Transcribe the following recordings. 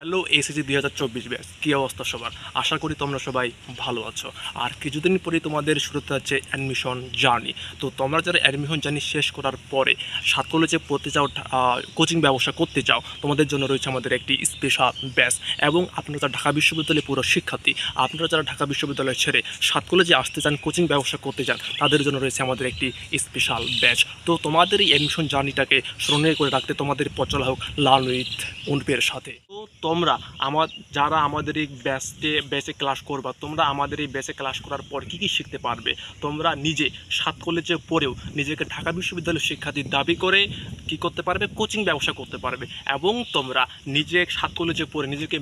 Hello SSC 2024 batch, কী অবস্থা সবার? আশা করি তোমরা সবাই ভালো আছো। আর কিছুদিন পরেই তোমাদের শুরুতে হচ্ছে অ্যাডমিশন জার্নি। তো তোমরা যারা অ্যাডমিশন জার্নি শেষ করার পরে সাত কলেজে পড়তে চাও, কোচিং ব্যবসা করতে চাও, তোমাদের জন্য রয়েছে আমাদের একটি স্পেশাল ব্যাচ। এবং আপনারা যারা ঢাকা বিশ্ববিদ্যালয়ে পুরো শিক্ষার্থী, আপনারা যারা ঢাকা বিশ্ববিদ্যালয় ছেড়ে সাত কলেজে আসতে চান, কোচিং ব্যবসা করতে চান, তাদের জন্য রয়েছে আমাদের একটি স্পেশাল ব্যাচ। তো তোমাদের এই অ্যাডমিশন জার্নিটাকে স্মরণীয় করে রাখতে তোমাদের পথ চলা হোক লার্ন উইথ অনুপের সাথে। তো তোমরা যারা আমাদের এই ব্যাচে ক্লাস করবা, তোমরা আমাদের এই ব্যাচে ক্লাস করার পর কী কী শিখতে পারবে? তোমরা নিজে সাত কলেজে পড়েও নিজেকে ঢাকা বিশ্ববিদ্যালয়ের শিক্ষার্থী দাবি করে কি করতে পারবে? কোচিং ব্যবসা করতে পারবে। এবং তোমরা নিজে সাত কলেজে পড়ে নিজেকে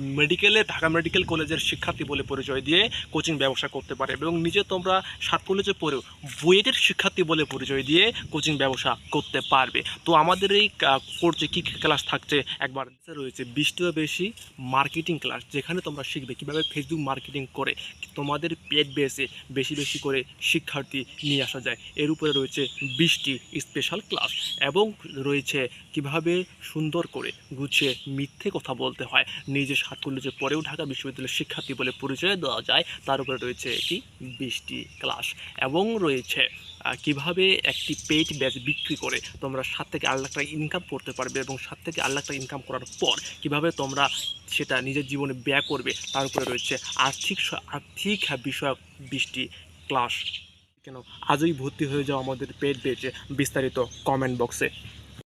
ঢাকা মেডিকেল কলেজের শিক্ষার্থী বলে পরিচয় দিয়ে কোচিং ব্যবসা করতে পারবে। এবং নিজে তোমরা সাত কলেজে পড়েও বুয়েটের শিক্ষার্থী বলে পরিচয় দিয়ে কোচিং ব্যবসা করতে পারবে। তো আমাদের এই কোর্সে কী কী ক্লাস থাকছে একবার রয়েছে 20টিরও বেশি মার্কেটিং ক্লাস, যেখানে তোমরা শিখবে কীভাবে ফেসবুক মার্কেটিং করে তোমাদের পেড বেসে বেশি বেশি করে শিক্ষার্থী নিয়ে আসা যায়। এর উপরে রয়েছে 20টি স্পেশাল ক্লাস। এবং রয়েছে কিভাবে সুন্দর করে গুছিয়ে মিথ্যে কথা বলতে হয়, নিজে সাত কলেজে পরেও ঢাকা বিশ্ববিদ্যালয়ের শিক্ষার্থী বলে পরিচয় দেওয়া যায়, তার উপরে রয়েছে একটি 20টি ক্লাস। এবং রয়েছে কিভাবে একটি পেইড ব্যাচ বিক্রি করে তোমরা 7 থেকে 8 লাখ টাকা ইনকাম করতে পারবে। এবং 7 থেকে 8 লাখ টাকা ইনকাম করার পর কীভাবে তোমরা সেটা নিজের জীবনে ব্যয় করবে, তার উপরে রয়েছে আর্থিক বিষয়ক 20টি ক্লাস। কেন আজই ভর্তি হয়ে যাও আমাদের পেইড ব্যাচে, বিস্তারিত কমেন্ট বক্সে।